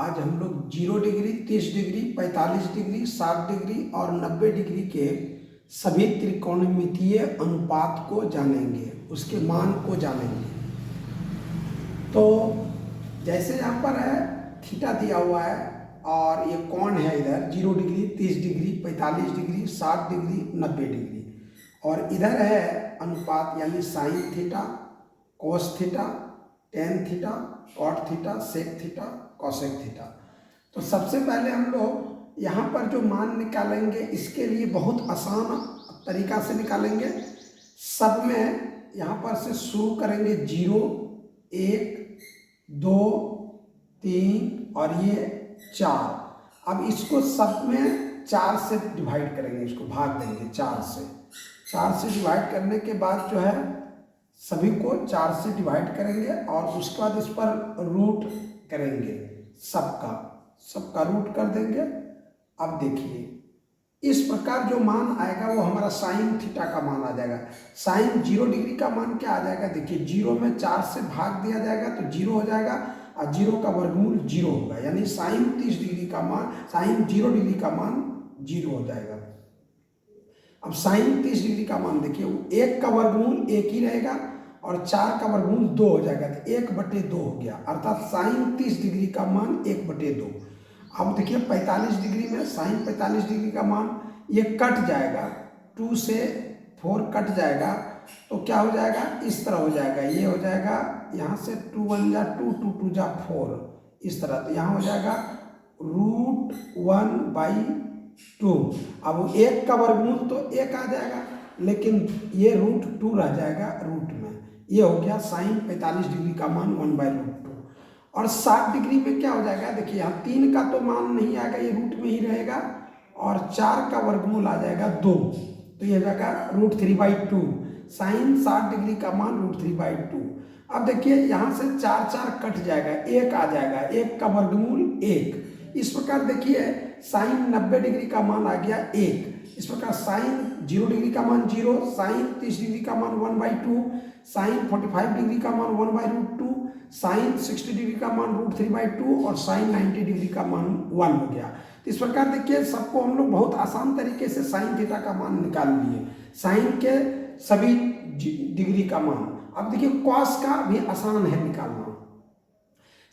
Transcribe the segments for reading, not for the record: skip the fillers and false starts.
आज हम लोग 0 डिग्री, 30 डिग्री, 45 डिग्री, 60 डिग्री और 90 डिग्री के सभी त्रिकोणमितीय अनुपात को जानेंगे, उसके मान को जानेंगे। तो जैसे यहाँ पर है थीटा दिया हुआ है और ये कोण है इधर 0 degree, 30 degree, 45 degree, 60 degree, 90 degree, और इधर है अनुपात यानी sine theta, cos theta, tan theta, cot theta, sec theta, cosec theta. तो सबसे पहले हम लोग यहाँ पर जो मान निकालेंगे इसके लिए बहुत आसान तरीका से निकालेंगे। सब में यहाँ पर से शुरू करेंगे 0, 1, 2, 3 और ये 4। अब इसको सब में 4 से डिवाइड करेंगे, इसको भाग देंगे 4 से। 4 से डिवाइड करने के बाद जो है सभी को 4 से डिवाइड करेंगे और उसके बाद इस पर रूट करेंगे, सबका रूट कर देंगे। अब देखिए इस प्रकार जो मान आएगा वो हमारा साइन थीटा का मान आ जाएगा। साइन 0 डिग्री का मान क्या आ जाएगा, देखिए 0 में 4 से भाग दिया जाएगा तो 0 हो जाएगा और 0 का वर्गमूल 0 होगा, यानी साइन 30 डिग्री का मान, साइन 0 डिग्री का मान 0 हो जाएगा। अब साइन 30 डिग्री का मान देखिए 1 का वर्गमूल 1 ही रहेगा और 4 का वर्गमूल 2 हो जाएगा, तो 1/2 हो गया, अर्थात साइन 30 डिग्री का मान 1/2। अब देखिए 45 डिग्री में साइन 45 डिग्री का मान ये कट जाएगा, 2 से 4 कट जाएगा, तो क्या हो जाएगा, इस तरह हो जाएगा, ये हो जाएगा यहाँ से 2 1 जा 2, 2 2 जा 4, इस तरह। तो यहाँ हो जाएगा √1/2। अब 1 का वर्गमूल तो 1 आ जाएगा, लेकिन ये √2 रह जाएगा रूट में। ये हो गया साइन 45 डिग्री का मान 1/√2। और 60 डिग्री में क्या हो जाएगा, देखिए यहाँ 3 का तो मान नहीं आएगा, ये रूट में ही रहेगा, और 4 का वर्गमूल आ जाएगा 2, तो ये हो जाएगा √3/2। साइन 60 डिग्री का मान √3/2। अब देखिए यहाँ से 4 4 कट जाएगा, 1 आ जाएगा, 1 का वर्गमूल 1। इस प्रकार देखिए साइन 90 डिग्री का मान आ गया 1। इस प्रकार साइन 0 डिग्री का मान 0, साइन 30 डिग्री का मान 1/2, साइन 45 डिग्री का मान 1/√2, साइन 60 डिग्री का मान √3/2 और साइन 90 डिग्री का मान 1 हो गया। तो इस प्रकार देखिए सबको हम लोग बहुत आसान तरीके से साइन थीटा का मान निकाल लिए, साइन के सभी डिग्री का मान। अब देखिए कॉस का भी आसान है निकालना।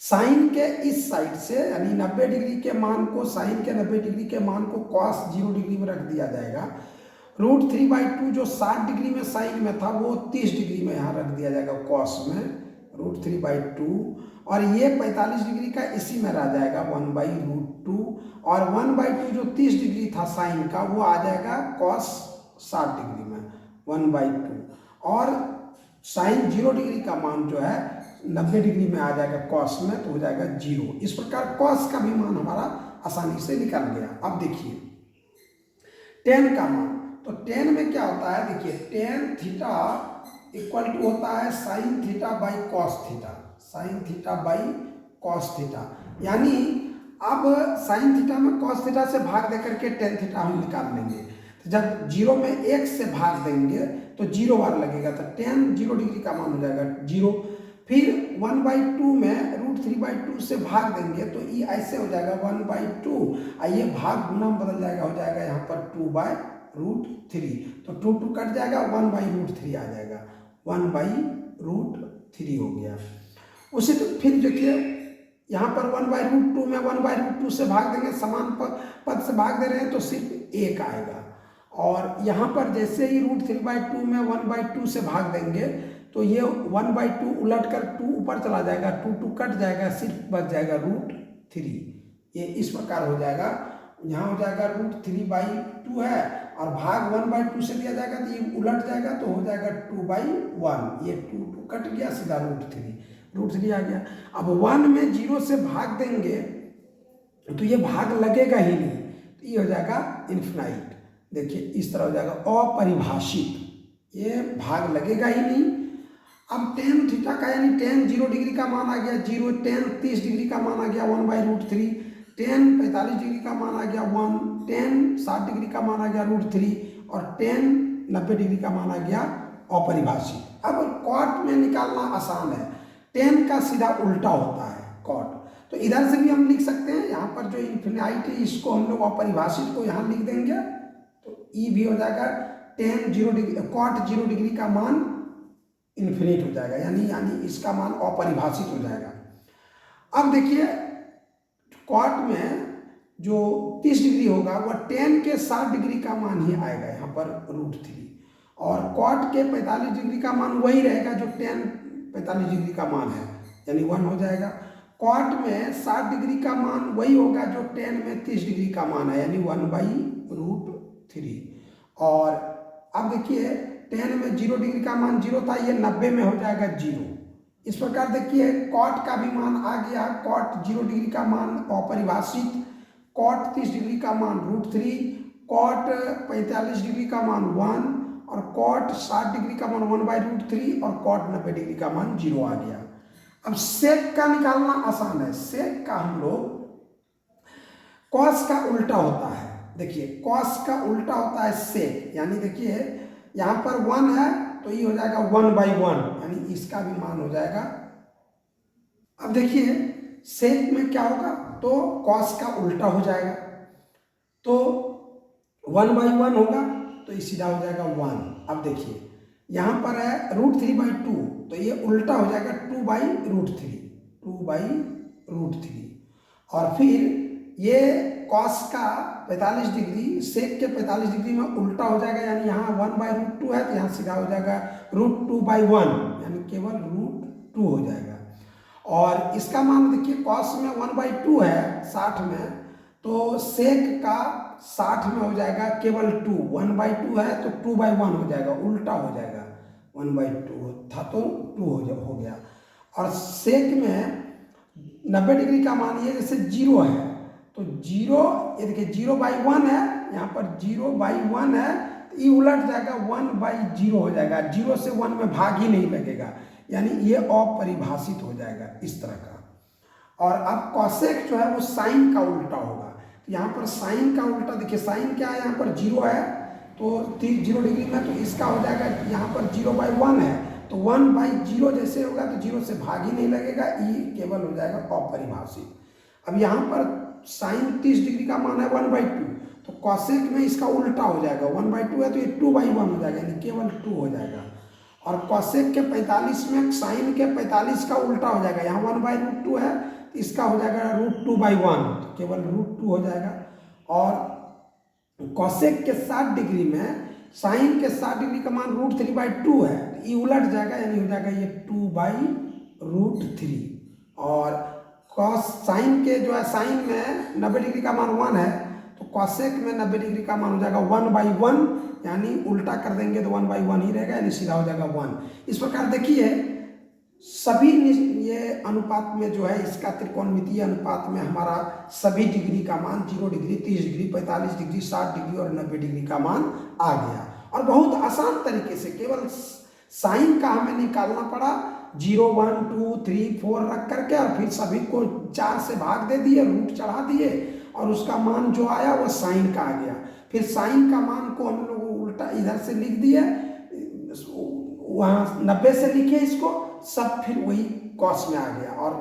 साइन के इस साइड से यानी 90 डिग्री के मान को, साइन के 90 डिग्री के मान को कॉस 0 डिग्री में रख दिया जाएगा। √3/2 जो 60 डिग्री में साइन में था वो 30 डिग्री में यहाँ रख दिया जाएगा कॉस में, √3/2। और ये 45 डिग्री का इसी में रह जाएगा 1/√2, और 1/2 जो 30 डिग्री था साइन का वो आ जाएगा कॉस 60 डिग्री में 1/2। और साइन 0 डिग्री का मान जो है 90 डिग्री में आ जाएगा कॉस में, तो हो जाएगा 0। इस प्रकार कॉस का भी मान हमारा आसानी से निकल गया। अब देखिए टेन का मान, तो टेन में क्या होता है, देखिए टेन थीटा इक्वल टू होता है sine theta by cos theta, sine theta by cos theta. यानी अब साइन थीटा में कॉस थीटा से भाग देकर के टेन थीटा हम निकाल लेंगे। तो जब 0 में 1 से भाग देंगे तो 0 बार लगेगा, तो टेन 0 डिग्री का मान हो जाएगा 0। फिर 1/2 में √3/2 से भाग देंगे तो ये ऐसे हो जाएगा 1/2, और ये भाग गुना बदल जाएगा, हो जाएगा यहाँ पर 2/√3, तो 2 2 कट जाएगा, 1/√3 आ जाएगा, 1/√3 हो गया। उसी तो फिर देखिए यहाँ पर 1/√2 में 1/√2 से भाग देंगे, समान पद से भाग दे रहे हैं तो सिर्फ 1 आएगा। और यहाँ पर जैसे ही √3/2 में 1/2 से भाग देंगे तो ये 1/2 उलट कर 2 ऊपर चला जाएगा, 2 2 कट जाएगा, सिर्फ बच जाएगा √3। ये इस प्रकार हो जाएगा, यहाँ हो जाएगा √3/2 है और भाग 1/2 से दिया जाएगा तो ये उलट जाएगा, तो हो जाएगा 2/1। ये 2 2 कट गया, सीधा √3 आ गया। अब 1 में 0 से भाग देंगे तो ये भाग लगेगा ही नहीं, तो ये हो जाएगा इन्फिनाइट। देखिए इस तरह हो जाएगा अपरिभाषित, ये भाग लगेगा ही नहीं। अब टेन थीटा का यानी टेन 0 डिग्री का मान आ गया 0, टेन 30 डिग्री का मान आ गया 1/√3, टेन 45 डिग्री का मान आ गया 1, टेन 60 डिग्री का मान आ गया √3, और टेन 90 डिग्री का मान आ गया अपरिभाषित। अब कॉट में निकालना आसान है, टेन का सीधा उल्टा होता है कॉट, तो इधर से भी हम लिख सकते हैं, यहाँ पर जो इन्फिनिटी इसको हम लोग अपरिभाषित को यहाँ लिख देंगे, तो ई भी हो जाएगा टेन 0 डिग्री कॉट 0 डिग्री का मान इन्फिनिट हो जाएगा, यानी इसका मान अपरिभाषित हो जाएगा। अब देखिए कॉट में जो 30 डिग्री होगा वह टेन के 60 डिग्री का मान ही आएगा यहाँ पर √3, और कॉट के 45 डिग्री का मान वही रहेगा जो टेन 45 डिग्री का मान है, यानी 1 हो जाएगा। कॉट में 60 डिग्री का मान वही होगा जो टेन में 30 डिग्री का मान है, यानी 1/√3। और अब देखिए टेन में 0 डिग्री का मान 0 था, ये 90 में हो जाएगा 0। इस प्रकार देखिए कॉट का भी मान आ गया, कॉट 0 डिग्री का मान अपरिभाषित, कॉट 30 डिग्री का मान √3, कॉट 45 डिग्री का मान 1, और कॉट 60 डिग्री का मान 1/√3, और कॉट 90 डिग्री का मान 0 आ गया। अब सेक का निकालना आसान है। सेक का हम लोग कॉस का उल्टा होता है, देखिए कॉस का उल्टा होता है सेक, यानी देखिए यहाँ पर 1 है तो ये हो जाएगा 1/1, यानी इसका भी मान हो जाएगा। अब देखिए सेक में क्या होगा, तो कॉस का उल्टा हो जाएगा, तो 1/1 होगा तो ये सीधा हो जाएगा 1। अब देखिए यहाँ पर है √3/2, तो ये उल्टा हो जाएगा 2/√3, और फिर ये कॉस का 45 डिग्री सेक के 45 डिग्री में उल्टा हो जाएगा, यानी यहाँ 1/√2 है तो यहाँ सीधा हो जाएगा √2/1, यानी केवल √2 हो जाएगा। और इसका मान देखिए कॉस में 1/2 है 60 में, तो सेक का 60 में हो जाएगा केवल 2, 1/2 है तो 2/1 हो जाएगा, उल्टा हो जाएगा, 1/2 था तो 2 हो गया। और सेक में 90 डिग्री का मान ये जैसे 0 है, तो 0 ये देखिए 0/1 है, यहाँ पर 0/1 है, तो ये उलट जाएगा 1/0 हो जाएगा, 0 से 1 में भाग ही नहीं लगेगा, यानी ये अपरिभाषित हो जाएगा इस तरह का। और अब कॉसेक जो है वो साइन का उल्टा होगा, तो यहाँ पर साइन का उल्टा देखिए, साइन क्या है, यहाँ पर 0 है तो 0 डिग्री में, तो इसका हो जाएगा यहाँ पर 0/1 है, तो 1/0 जैसे होगा तो 0 से भाग ही नहीं लगेगा, ये केवल हो जाएगा अपरिभाषित। अब यहाँ पर साइन 30 डिग्री का मान है 1/2, तो कॉसेक में इसका उल्टा हो जाएगा, 1/2 है तो ये 2/1 हो जाएगा, यानी केवल 2 हो जाएगा। और कॉसेक के 45 में साइन के 45 का उल्टा हो जाएगा, यहाँ 1/√2 है तो इसका हो जाएगा √2/1, तो केवल √2 हो जाएगा। और कॉसेक के 60 डिग्री में साइन के 60 डिग्री का मान √3/2 है, तो ये उलट जाएगा, यानी हो जाएगा ये 2/√3। और कॉस साइन के जो है साइन में 90 डिग्री का मान 1 है, तो कॉसेक में 90 डिग्री का मान हो जाएगा 1/1, यानी उल्टा कर देंगे तो 1/1 ही रहेगा, यानी सीधा हो जाएगा 1। इस प्रकार देखिए सभी ये अनुपात में जो है इसका त्रिकोणमितीय अनुपात में हमारा सभी डिग्री का मान 0 डिग्री, 30 डिग्री, 45 डिग्री, 60 डिग्री और 90 डिग्री का मान आ गया। और बहुत आसान तरीके से केवल साइन का हमें निकालना पड़ा, 0, 1, 2, 3, 4 रख करके, और फिर सभी को 4 से भाग दे दिए, रूट चढ़ा दिए, और उसका मान जो आया वो साइन का आ गया। फिर साइन का मान को हम लोग उल्टा इधर से लिख दिए, वहाँ 90 से लिखे इसको सब, फिर वही कॉस में आ गया, और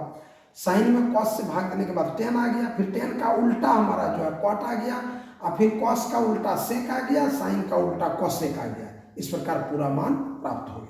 साइन में कॉस से भाग देने के बाद 10 आ गया, फिर 10 का उल्टा हमारा जो है कॉट आ गया, और फिर कॉस का उल्टा सेक आ गया, साइन का उल्टा कॉसेक आ गया। इस प्रकार पूरा मान प्राप्त हो गया।